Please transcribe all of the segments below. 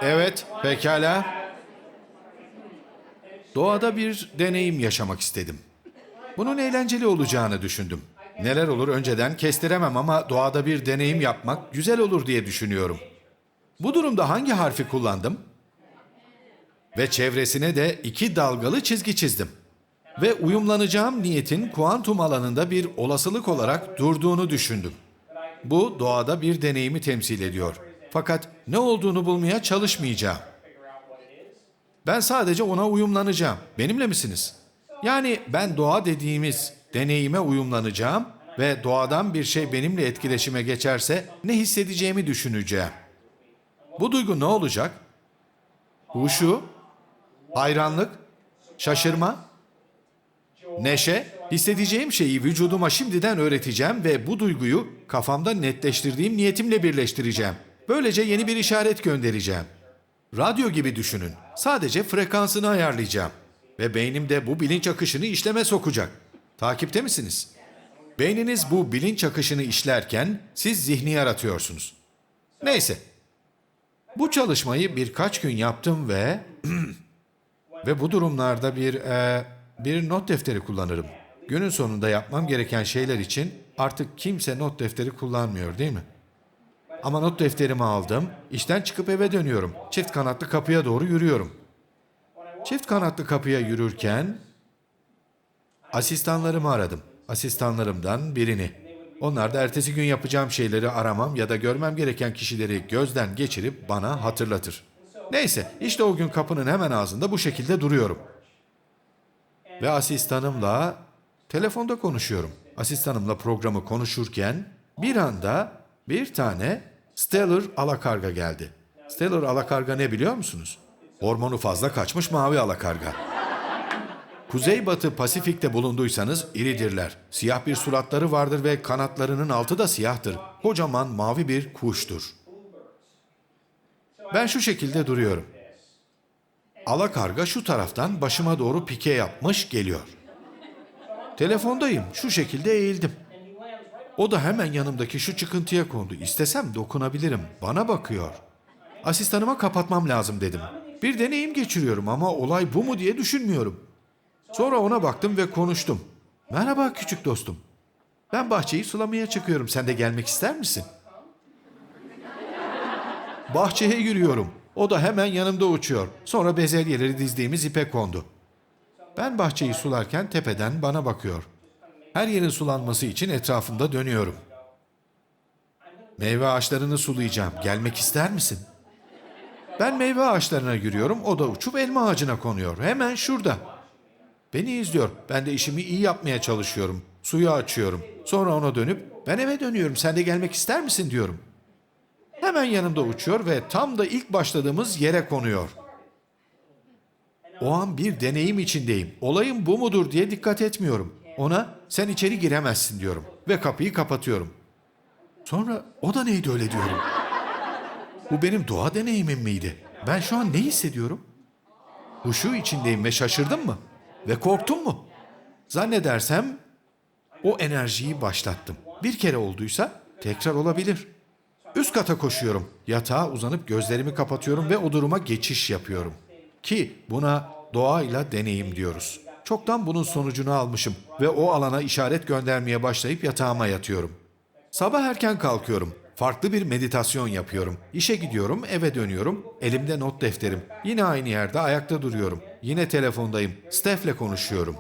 Evet, pekala. Doğada bir deneyim yaşamak istedim. Bunun eğlenceli olacağını düşündüm. Neler olur önceden kestiremem ama doğada bir deneyim yapmak güzel olur diye düşünüyorum. Bu durumda hangi harfi kullandım? Ve çevresine de 2 dalgalı çizgi çizdim. Ve uyumlanacağım niyetin kuantum alanında bir olasılık olarak durduğunu düşündüm. Bu doğada bir deneyimi temsil ediyor. Fakat ne olduğunu bulmaya çalışmayacağım. Ben sadece ona uyumlanacağım. Benimle misiniz? Yani ben doğa dediğimiz deneyime uyumlanacağım ve doğadan bir şey benimle etkileşime geçerse ne hissedeceğimi düşüneceğim. Bu duygu ne olacak? Huşu, hayranlık, şaşırma, neşe, hissedeceğim şeyi vücuduma şimdiden öğreteceğim ve bu duyguyu kafamda netleştirdiğim niyetimle birleştireceğim. Böylece yeni bir işaret göndereceğim. Radyo gibi düşünün. Sadece frekansını ayarlayacağım. Ve beynimde bu bilinç akışını işleme sokacak. Takipte misiniz? Beyniniz bu bilinç akışını işlerken siz zihni yaratıyorsunuz. Neyse. Bu çalışmayı birkaç gün yaptım ve bu durumlarda bir not defteri kullanırım. Günün sonunda yapmam gereken şeyler için artık kimse not defteri kullanmıyor, değil mi? Ama not defterimi aldım, işten çıkıp eve dönüyorum. Çift kanatlı kapıya doğru yürüyorum. Çift kanatlı kapıya yürürken asistanlarımı aradım. Asistanlarımdan birini. Onlar da ertesi gün yapacağım şeyleri aramam ya da görmem gereken kişileri gözden geçirip bana hatırlatır. Neyse, işte o gün kapının hemen ağzında bu şekilde duruyorum. Ve asistanımla telefonda konuşuyorum. Asistanımla programı konuşurken bir anda bir tane Stellar alakarga geldi. Stellar alakarga ne biliyor musunuz? Hormonu fazla kaçmış mavi alakarga. Kuzeybatı Pasifik'te bulunduysanız iridirler. Siyah bir suratları vardır ve kanatlarının altı da siyahtır. Kocaman mavi bir kuştur. Ben şu şekilde duruyorum. Alakarga şu taraftan başıma doğru pike yapmış geliyor. Telefondayım, şu şekilde eğildim. O da hemen yanımdaki şu çıkıntıya kondu. İstesem dokunabilirim, bana bakıyor. Asistanıma kapatmam lazım dedim. Bir deneyim geçiriyorum ama olay bu mu diye düşünmüyorum. Sonra ona baktım ve konuştum. Merhaba küçük dostum. Ben bahçeyi sulamaya çıkıyorum. Sen de gelmek ister misin? Bahçeye yürüyorum. O da hemen yanımda uçuyor. Sonra bezelyeleri dizdiğimiz ipe kondu. Ben bahçeyi sularken tepeden bana bakıyor. Her yerin sulanması için etrafımda dönüyorum. Meyve ağaçlarını sulayacağım. Gelmek ister misin? Ben meyve ağaçlarına yürüyorum. O da uçup elma ağacına konuyor. Hemen şurada. Beni izliyor. Ben de işimi iyi yapmaya çalışıyorum. Suyu açıyorum. Sonra ona dönüp ben eve dönüyorum. Sen de gelmek ister misin diyorum. Hemen yanımda uçuyor ve tam da ilk başladığımız yere konuyor. O an bir deneyim içindeyim. Olayın bu mudur diye dikkat etmiyorum. Ona sen içeri giremezsin diyorum ve kapıyı kapatıyorum. Sonra o da neydi öyle diyorum. Bu benim doğa deneyimim miydi? Ben şu an ne hissediyorum? Huşu içindeyim ve şaşırdım mı? Ve korktum mu? Zannedersem o enerjiyi başlattım. Bir kere olduysa tekrar olabilir. Üst kata koşuyorum. Yatağa uzanıp gözlerimi kapatıyorum ve o duruma geçiş yapıyorum. Ki buna doğayla deneyim diyoruz. Çoktan bunun sonucunu almışım ve o alana işaret göndermeye başlayıp yatağıma yatıyorum. Sabah erken kalkıyorum. Farklı bir meditasyon yapıyorum. İşe gidiyorum, eve dönüyorum. Elimde not defterim. Yine aynı yerde ayakta duruyorum. Yine telefondayım. Steph'le konuşuyorum.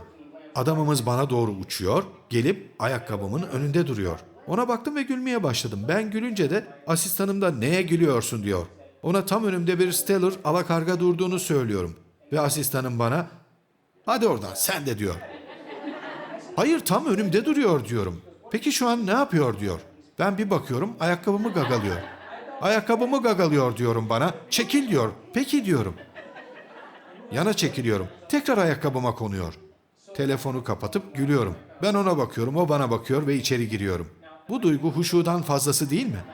Adamımız bana doğru uçuyor, gelip ayakkabımın önünde duruyor. Ona baktım ve gülmeye başladım. Ben gülünce de asistanım da neye gülüyorsun diyor. Ona tam önümde bir Stellar alakarga durduğunu söylüyorum. Ve asistanım bana hadi oradan sen de diyor. Hayır tam önümde duruyor diyorum. Peki şu an ne yapıyor diyor. Ben bir bakıyorum ayakkabımı gagalıyor. Ayakkabımı gagalıyor diyorum bana. Çekil diyor. Peki diyorum. Yana çekiliyorum. Tekrar ayakkabıma konuyor. Telefonu kapatıp gülüyorum. Ben ona bakıyorum, o bana bakıyor ve içeri giriyorum. Bu duygu huşudan fazlası değil mi?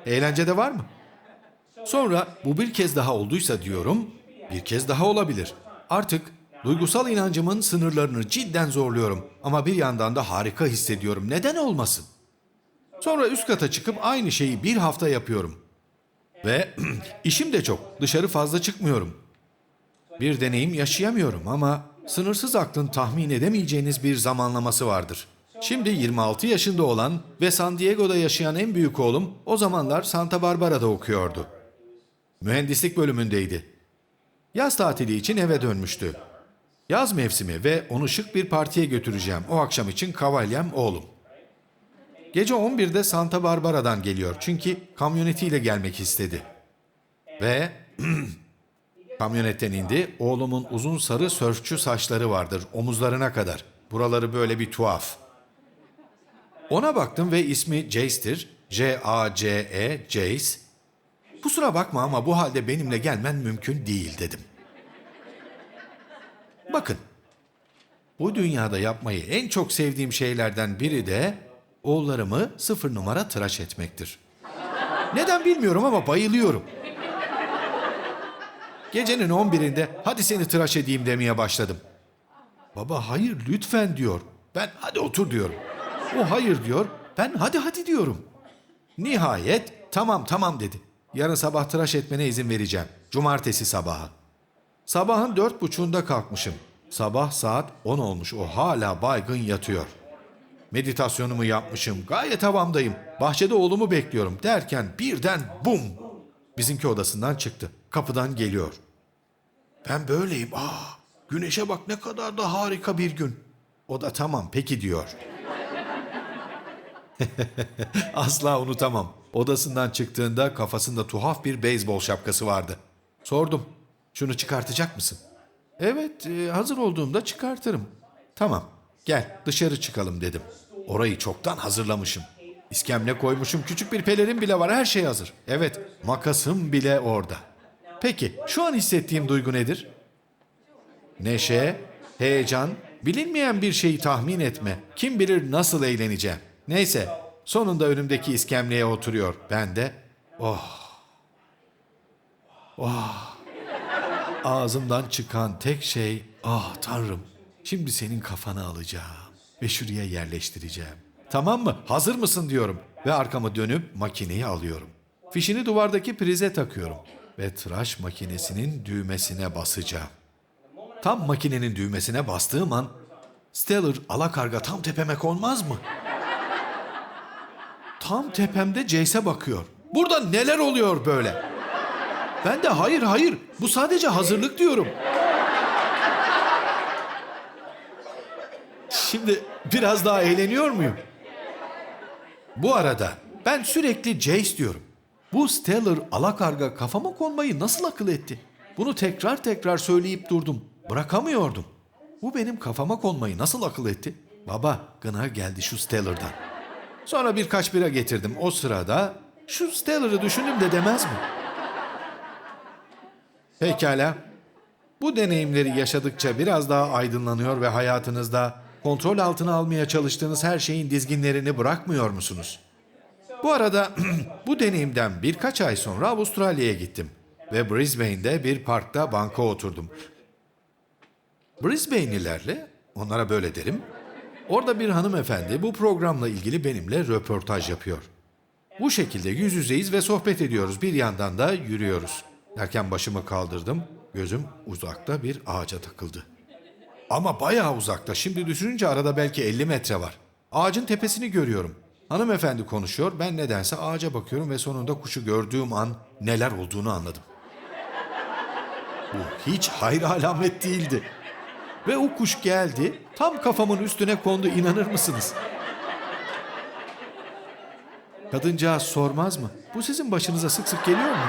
Eğlencede var mı? Sonra bu bir kez daha olduysa diyorum, bir kez daha olabilir. Artık duygusal inancımın sınırlarını cidden zorluyorum ama bir yandan da harika hissediyorum. Neden olmasın? Sonra üst kata çıkıp aynı şeyi bir hafta yapıyorum. Ve işim de çok. Dışarı fazla çıkmıyorum. Bir deneyim yaşayamıyorum ama sınırsız aklın tahmin edemeyeceğiniz bir zamanlaması vardır. Şimdi 26 yaşında olan ve San Diego'da yaşayan en büyük oğlum o zamanlar Santa Barbara'da okuyordu. Mühendislik bölümündeydi. Yaz tatili için eve dönmüştü. Yaz mevsimi ve onu şık bir partiye götüreceğim. O akşam için kavalyem oğlum. Gece 11'de Santa Barbara'dan geliyor çünkü kamyonetiyle gelmek istedi. Ve kamyonetten indi. Oğlumun uzun sarı sörfçü saçları vardır omuzlarına kadar. Buraları böyle bir tuhaf. Ona baktım ve ismi Jace'tir. J-A-C-E, Jace. Kusura bakma ama bu halde benimle gelmen mümkün değil dedim. Bakın, bu dünyada yapmayı en çok sevdiğim şeylerden biri de oğullarımı 0 numara tıraş etmektir. Neden bilmiyorum ama bayılıyorum. Gecenin 11'inde hadi seni tıraş edeyim demeye başladım. Baba hayır lütfen diyor. Ben hadi otur diyorum. O hayır diyor. Ben hadi diyorum. Nihayet tamam dedi. Yarın sabah tıraş etmene izin vereceğim. Cumartesi sabahı. Sabahın 4.30'unda kalkmışım. Sabah saat 10 olmuş. O hala baygın yatıyor. Meditasyonumu yapmışım. Gayet havamdayım. Bahçede oğlumu bekliyorum derken birden bum. Bizimki odasından çıktı. Kapıdan geliyor. Ben böyleyim. Güneşe bak ne kadar da harika bir gün. O da tamam peki diyor. Asla unutamam. Odasından çıktığında kafasında tuhaf bir beyzbol şapkası vardı. Sordum. Şunu çıkartacak mısın? Evet, hazır olduğumda çıkartırım. Tamam, gel dışarı çıkalım dedim. Orayı çoktan hazırlamışım. İskemle koymuşum, küçük bir pelerin bile var, her şey hazır. Evet, makasım bile orada. Peki, şu an hissettiğim duygu nedir? Neşe, heyecan, bilinmeyen bir şeyi tahmin etme. Kim bilir nasıl eğleneceğim. Neyse, sonunda önümdeki iskemleye oturuyor. Ben de, ağzımdan çıkan tek şey, Tanrım, şimdi senin kafanı alacağım ve şuraya yerleştireceğim. Tamam mı? Hazır mısın diyorum ve arkamı dönüp makineyi alıyorum. Fişini duvardaki prize takıyorum ve tıraş makinesinin düğmesine basacağım. Tam makinenin düğmesine bastığım an, Stellar alakarga tam tepeme konmaz mı? Tam tepemde Jace'e bakıyor. Burada neler oluyor böyle? Ben de hayır, bu sadece hazırlık diyorum. Şimdi biraz daha eğleniyor muyum? Bu arada ben sürekli Jace diyorum. Bu Stellar alakarga kafama konmayı nasıl akıl etti? Bunu tekrar söyleyip durdum. Bırakamıyordum. Bu benim kafama konmayı nasıl akıl etti? Baba, gına geldi şu Stellar'dan. Sonra birkaç bira getirdim. O sırada şu Stellar'ı düşündüm de demez mi? Pekala. Bu deneyimleri yaşadıkça biraz daha aydınlanıyor ve hayatınızda kontrol altına almaya çalıştığınız her şeyin dizginlerini bırakmıyor musunuz? Bu arada bu deneyimden birkaç ay sonra Avustralya'ya gittim ve Brisbane'de bir parkta banka oturdum. Brisbane'lilerle, onlara böyle derim, orada bir hanımefendi bu programla ilgili benimle röportaj yapıyor. Bu şekilde yüz yüzeyiz ve sohbet ediyoruz. Bir yandan da yürüyoruz. Derken başımı kaldırdım. Gözüm uzakta bir ağaca takıldı. Ama bayağı uzakta. Şimdi düşününce arada belki 50 metre var. Ağacın tepesini görüyorum. Hanımefendi konuşuyor. Ben nedense ağaca bakıyorum ve sonunda kuşu gördüğüm an neler olduğunu anladım. Bu hiç hayır alamet değildi. Ve o kuş geldi. Tam kafamın üstüne kondu. İnanır mısınız? Kadıncağız sormaz mı? Bu sizin başınıza sık sık geliyor mu?